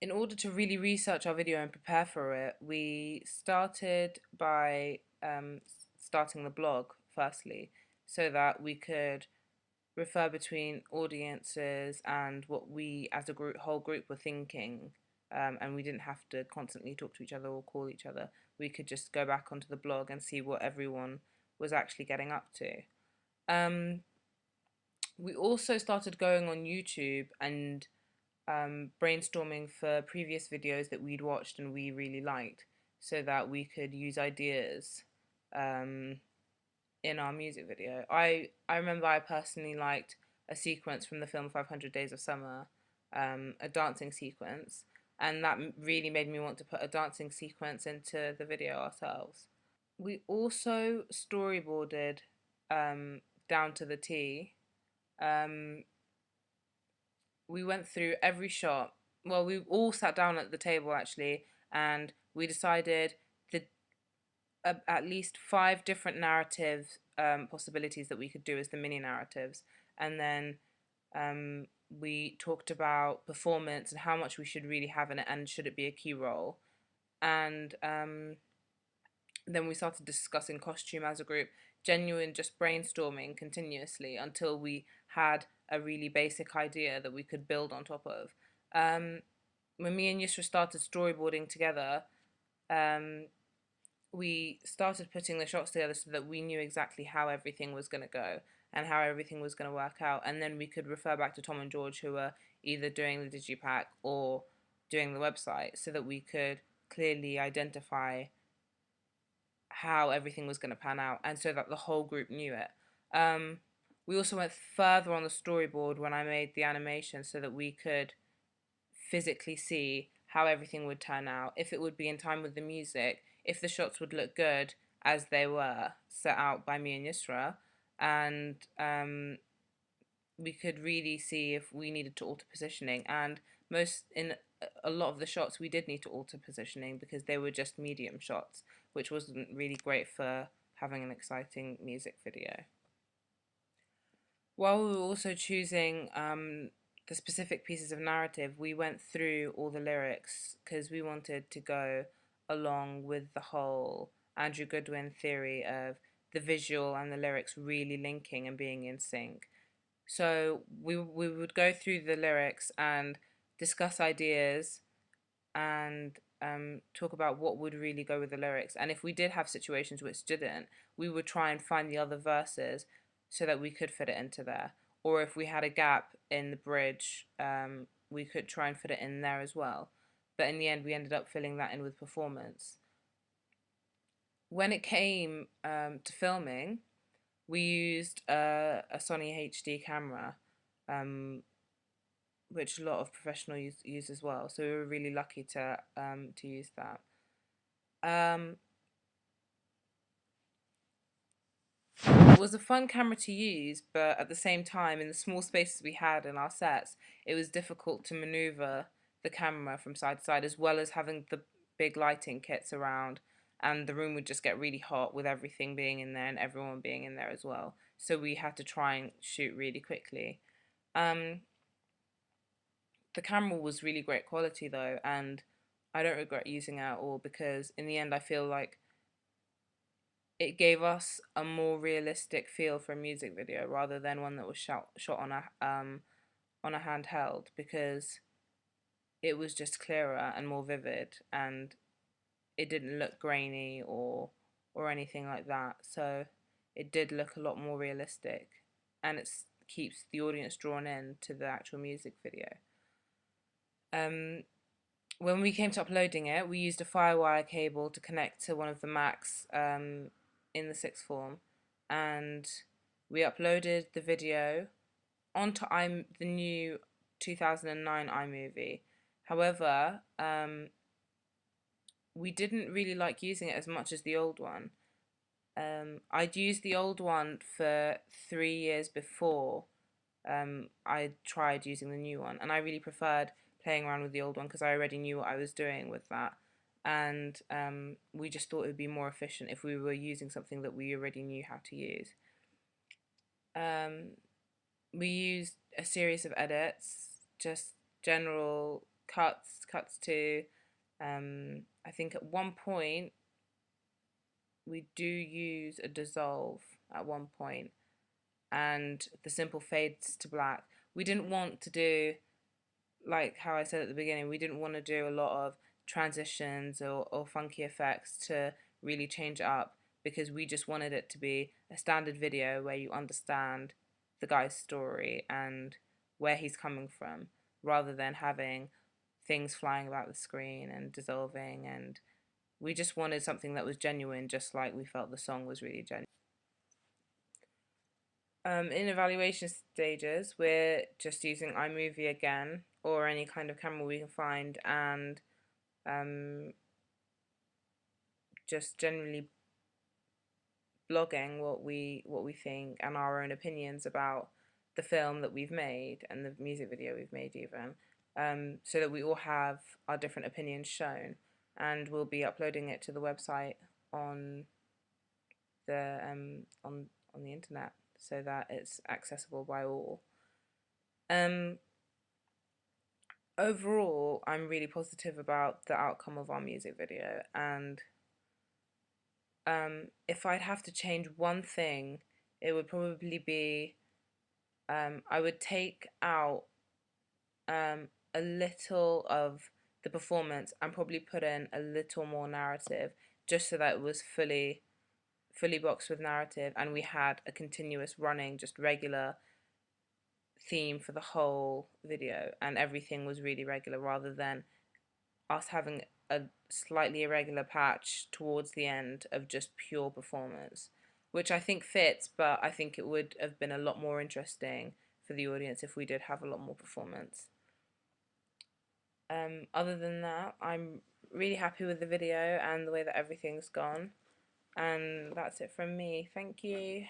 In order to really research our video and prepare for it, we started by starting the blog firstly, so that we could refer between audiences and what we as a whole group were thinking, and we didn't have to constantly talk to each other or call each other. We could just go back onto the blog and see what everyone was actually getting up to. Um, we also started going on YouTube and brainstorming for previous videos that we'd watched and we really liked, so that we could use ideas um, in our music video. I remember I personally liked a sequence from the film 500 Days of Summer, a dancing sequence, and that really made me want to put a dancing sequence into the video ourselves. We also storyboarded down to the T. Um, we went through every shot. Well, we all sat down at the table actually, and we decided the at least five different narrative possibilities that we could do as the mini narratives, and then we talked about performance and how much we should really have in it, and should it be a key role, and then we started discussing costume as a group, genuine just brainstorming continuously until we had a really basic idea that we could build on top of. Um, when me and Yusra started storyboarding together, um, we started putting the shots together so that we knew exactly how everything was going to go and how everything was going to work out. And then we could refer back to Tom and George, who were either doing the digipack or doing the website, so that we could clearly identify how everything was going to pan out, and so that the whole group knew it. We also went further on the storyboard when I made the animation, so that we could physically see how everything would turn out, if it would be in time with the music, if the shots would look good as they were set out by me and Yusra, and we could really see if we needed to alter positioning. And most in a lot of the shots we did need to alter positioning because they were just medium shots, which wasn't really great for having an exciting music video. While we were also choosing the specific pieces of narrative, we went through all the lyrics because we wanted to go along with the whole Andrew Goodwin theory of the visual and the lyrics really linking and being in sync. So we would go through the lyrics and discuss ideas and talk about what would really go with the lyrics. And if we did have situations which didn't, we would try and find the other verses so that we could fit it into there. Or if we had a gap in the bridge, we could try and fit it in there as well. But in the end, we ended up filling that in with performance. When it came to filming, we used a Sony HD camera, which a lot of professionals use as well. So we were really lucky to use that. It was a fun camera to use, but at the same time, in the small spaces we had in our sets, it was difficult to maneuver the camera from side to side, as well as having the big lighting kits around, and the room would just get really hot with everything being in there and everyone being in there as well. So we had to try and shoot really quickly. Um, the camera was really great quality though, and I don't regret using it at all, because in the end I feel like it gave us a more realistic feel for a music video rather than one that was shot on a handheld, because it was just clearer and more vivid, and it didn't look grainy or anything like that. So it did look a lot more realistic, and it keeps the audience drawn in to the actual music video. When we came to uploading it, we used a Firewire cable to connect to one of the Macs in the sixth form, and we uploaded the video onto the new 2009 iMovie. However, we didn't really like using it as much as the old one. I'd used the old one for 3 years before I tried using the new one, and I really preferred playing around with the old one because I already knew what I was doing with that. And we just thought it would be more efficient if we were using something that we already knew how to use. We used a series of edits, just general cuts to, I think at one point we do use a dissolve at one point, and the simple fades to black. We didn't want to do, like how I said at the beginning, we didn't want to do a lot of transitions or funky effects to really change it up, because we just wanted it to be a standard video where you understand the guy's story and where he's coming from, rather than having things flying about the screen and dissolving. And we just wanted something that was genuine, just like we felt the song was really genuine. In evaluation stages, we're just using iMovie again, or any kind of camera we can find, and just generally blogging what we think and our own opinions about the film that we've made and the music video we've made even, so that we all have our different opinions shown, and we'll be uploading it to the website on the on the internet so that it's accessible by all. Overall, I'm really positive about the outcome of our music video, and if I'd have to change one thing, it would probably be, I would take out a little of the performance and probably put in a little more narrative, just so that it was fully boxed with narrative and we had a continuous running, just regular theme for the whole video, and everything was really regular, rather than us having a slightly irregular patch towards the end of just pure performance, which I think fits, but I think it would have been a lot more interesting for the audience if we did have a lot more performance. Other than that, I'm really happy with the video and the way that everything's gone, and that's it from me. Thank you.